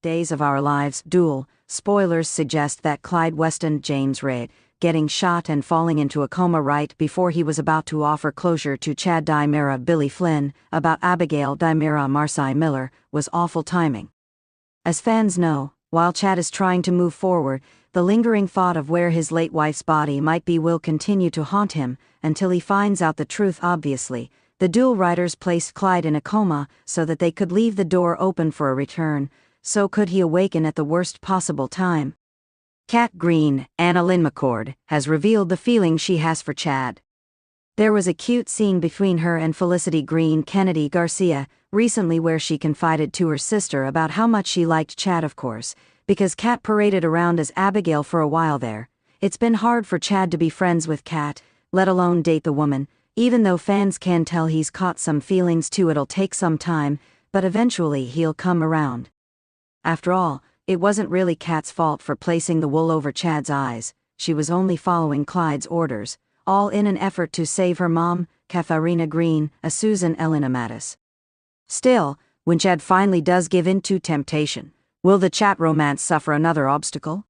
Days of Our Lives, DOOL. Spoilers suggest that Clyde Weston James Reid, getting shot and falling into a coma right before he was about to offer closure to Chad Dimera Billy Flynn about Abigail Dimera Marcy Miller, was awful timing. As fans know, while Chad is trying to move forward, the lingering thought of where his late wife's body might be will continue to haunt him until he finds out the truth. Obviously, the DOOL writers placed Clyde in a coma so that they could leave the door open for a return. So could he awaken at the worst possible time? Kat Green, Anna Lynn McCord, has revealed the feeling she has for Chad. There was a cute scene between her and Felicity Green Kennedy Garcia recently where she confided to her sister about how much she liked Chad, of course, because Kat paraded around as Abigail for a while there. It's been hard for Chad to be friends with Kat, let alone date the woman. Even though fans can tell he's caught some feelings too, it'll take some time, but eventually he'll come around. After all, it wasn't really Kat's fault for placing the wool over Chad's eyes. She was only following Clyde's orders, all in an effort to save her mom, Katharina Green, a Susan Elena Mattis. Still, when Chad finally does give in to temptation, will the chat romance suffer another obstacle?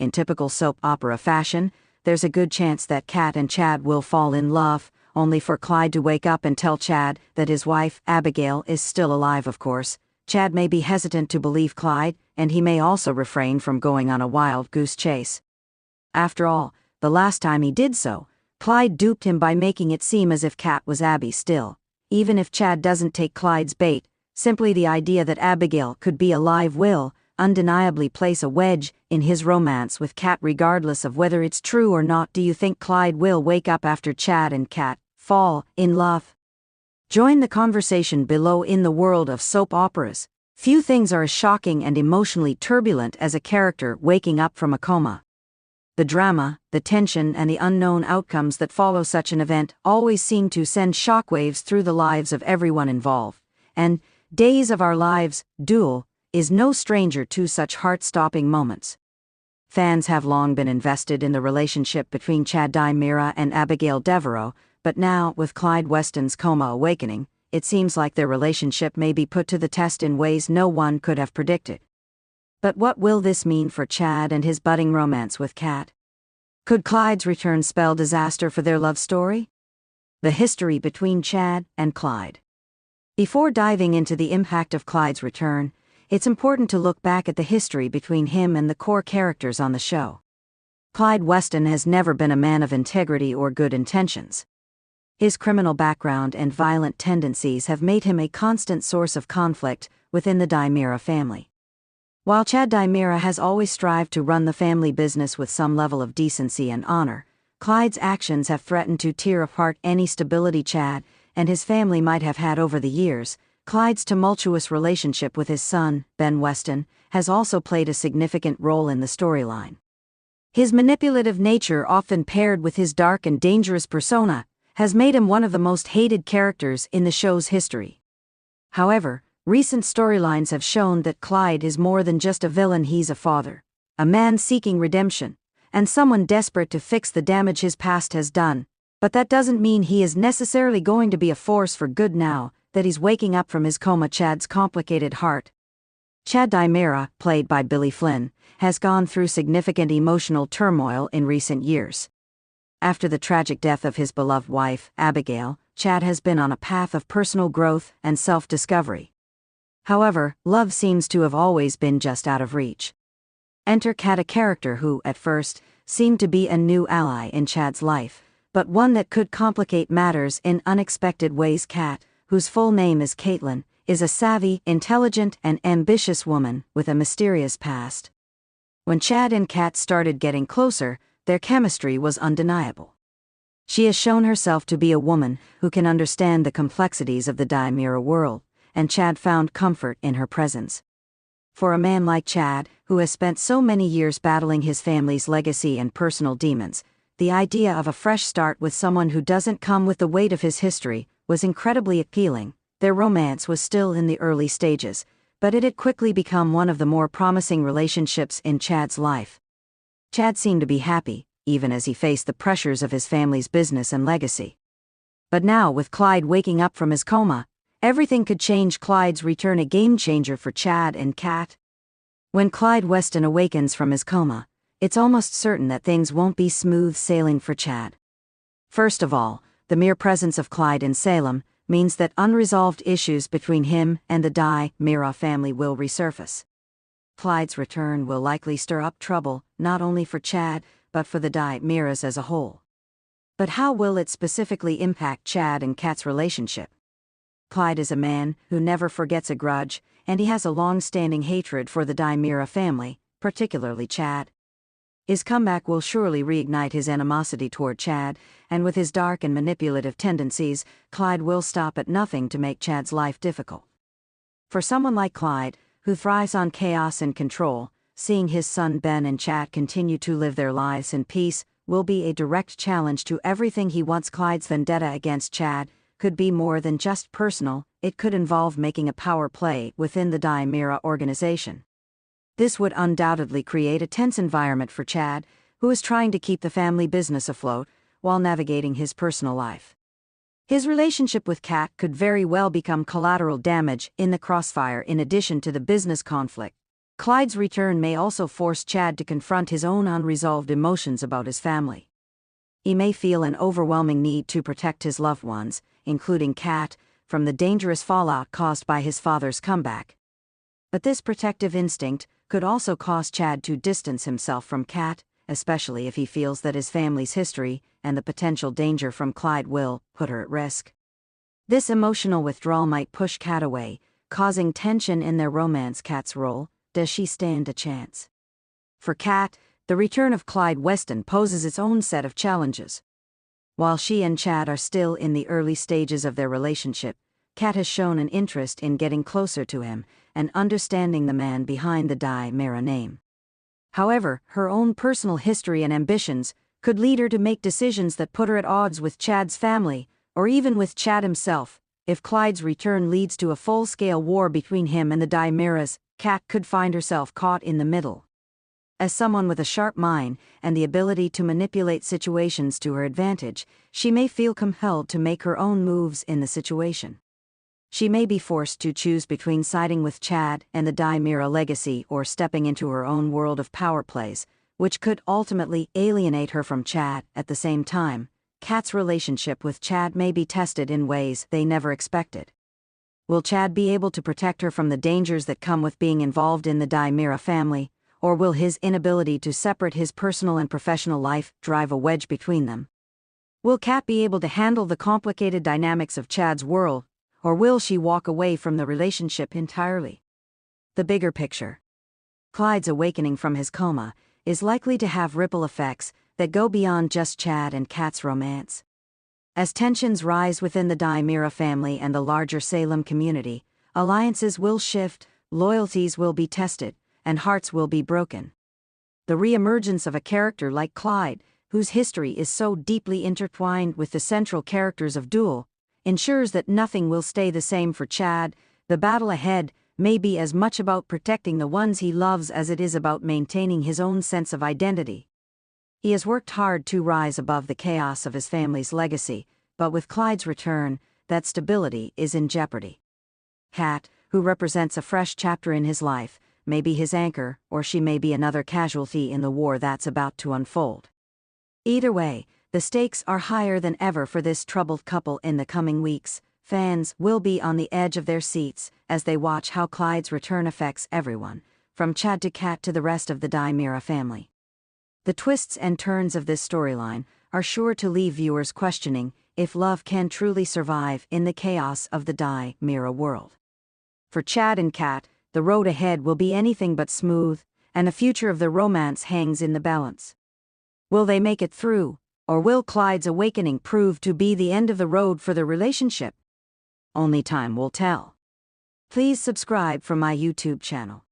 In typical soap opera fashion, there's a good chance that Kat and Chad will fall in love, only for Clyde to wake up and tell Chad that his wife, Abigail, is still alive. Of course, Chad may be hesitant to believe Clyde, and he may also refrain from going on a wild goose chase. After all, the last time he did so, Clyde duped him by making it seem as if Kat was Abby still. Even if Chad doesn't take Clyde's bait, simply the idea that Abigail could be alive will undeniably place a wedge in his romance with Kat regardless of whether it's true or not. Do you think Clyde will wake up after Chad and Kat fall in love? Join the conversation below. In the world of soap operas, few things are as shocking and emotionally turbulent as a character waking up from a coma. The drama, the tension, and the unknown outcomes that follow such an event always seem to send shockwaves through the lives of everyone involved. And Days of Our Lives, DOOL, is no stranger to such heart-stopping moments. Fans have long been invested in the relationship between Chad Dimera and Abigail Devereaux, but now, with Clyde Weston's coma awakening, it seems like their relationship may be put to the test in ways no one could have predicted. But what will this mean for Chad and his budding romance with Kat? Could Clyde's return spell disaster for their love story? The history between Chad and Clyde. Before diving into the impact of Clyde's return, it's important to look back at the history between him and the core characters on the show. Clyde Weston has never been a man of integrity or good intentions. His criminal background and violent tendencies have made him a constant source of conflict within the Dimera family. While Chad Dimera has always strived to run the family business with some level of decency and honor, Clyde's actions have threatened to tear apart any stability Chad and his family might have had over the years. Clyde's tumultuous relationship with his son, Ben Weston, has also played a significant role in the storyline. His manipulative nature, often paired with his dark and dangerous persona, has made him one of the most hated characters in the show's history. However, recent storylines have shown that Clyde is more than just a villain. He's a father, a man seeking redemption, and someone desperate to fix the damage his past has done. But that doesn't mean he is necessarily going to be a force for good now that he's waking up from his coma. Chad's complicated heart. Chad Dimera, played by Billy Flynn, has gone through significant emotional turmoil in recent years. After the tragic death of his beloved wife, Abigail, Chad has been on a path of personal growth and self-discovery. However, love seems to have always been just out of reach. Enter Kat, a character who, at first, seemed to be a new ally in Chad's life, but one that could complicate matters in unexpected ways. Kat, whose full name is Caitlin, is a savvy, intelligent, and ambitious woman with a mysterious past. When Chad and Kat started getting closer, their chemistry was undeniable. She has shown herself to be a woman who can understand the complexities of the Dimera world, and Chad found comfort in her presence. For a man like Chad, who has spent so many years battling his family's legacy and personal demons, the idea of a fresh start with someone who doesn't come with the weight of his history was incredibly appealing. Their romance was still in the early stages, but it had quickly become one of the more promising relationships in Chad's life. Chad seemed to be happy, even as he faced the pressures of his family's business and legacy. But now, with Clyde waking up from his coma, everything could change. Clyde's return a game changer for Chad and Kat. When Clyde Weston awakens from his coma, it's almost certain that things won't be smooth sailing for Chad. First of all, the mere presence of Clyde in Salem means that unresolved issues between him and the Di-Mira family will resurface. Clyde's return will likely stir up trouble, not only for Chad, but for the Di-Miras as a whole. But how will it specifically impact Chad and Kat's relationship? Clyde is a man who never forgets a grudge, and he has a long-standing hatred for the Di-Mira family, particularly Chad. His comeback will surely reignite his animosity toward Chad, and with his dark and manipulative tendencies, Clyde will stop at nothing to make Chad's life difficult. For someone like Clyde, who thrives on chaos and control, seeing his son Ben and Chad continue to live their lives in peace will be a direct challenge to everything he wants. Clyde's vendetta against Chad could be more than just personal, it could involve making a power play within the Di-Mira organization. This would undoubtedly create a tense environment for Chad, who is trying to keep the family business afloat while navigating his personal life. His relationship with Kat could very well become collateral damage in the crossfire. In addition to the business conflict, Clyde's return may also force Chad to confront his own unresolved emotions about his family. He may feel an overwhelming need to protect his loved ones, including Kat, from the dangerous fallout caused by his father's comeback. But this protective instinct could also cause Chad to distance himself from Kat, especially if he feels that his family's history and the potential danger from Clyde will put her at risk. This emotional withdrawal might push Kat away, causing tension in their romance. Kat's role: does she stand a chance? For Kat, the return of Clyde Weston poses its own set of challenges. While she and Chad are still in the early stages of their relationship, Kat has shown an interest in getting closer to him and understanding the man behind the Di-Mira name. However, her own personal history and ambitions could lead her to make decisions that put her at odds with Chad's family, or even with Chad himself. If Clyde's return leads to a full-scale war between him and the Di-Miras, Kat could find herself caught in the middle. As someone with a sharp mind and the ability to manipulate situations to her advantage, she may feel compelled to make her own moves in the situation. She may be forced to choose between siding with Chad and the Di-Mira legacy or stepping into her own world of power plays, which could ultimately alienate her from Chad. At the same time, Kat's relationship with Chad may be tested in ways they never expected. Will Chad be able to protect her from the dangers that come with being involved in the Di-Mira family, or will his inability to separate his personal and professional life drive a wedge between them? Will Kat be able to handle the complicated dynamics of Chad's world, or will she walk away from the relationship entirely? The bigger picture. Clyde's awakening from his coma is likely to have ripple effects that go beyond just Chad and Kat's romance. As tensions rise within the Di-Mira family and the larger Salem community, alliances will shift, loyalties will be tested, and hearts will be broken. The re-emergence of a character like Clyde, whose history is so deeply intertwined with the central characters of DOOL, ensures that nothing will stay the same for Chad. The battle ahead may be as much about protecting the ones he loves as it is about maintaining his own sense of identity. He has worked hard to rise above the chaos of his family's legacy, but with Clyde's return, that stability is in jeopardy. Kat, who represents a fresh chapter in his life, may be his anchor, or she may be another casualty in the war that's about to unfold. Either way, the stakes are higher than ever for this troubled couple. In the coming weeks, fans will be on the edge of their seats as they watch how Clyde's return affects everyone, from Chad to Kat to the rest of the Di-Mira family. The twists and turns of this storyline are sure to leave viewers questioning if love can truly survive in the chaos of the Di-Mira world. For Chad and Kat, the road ahead will be anything but smooth, and the future of their romance hangs in the balance. Will they make it through, or will Clyde's awakening prove to be the end of the road for their relationship? Only time will tell. Please subscribe for my YouTube channel.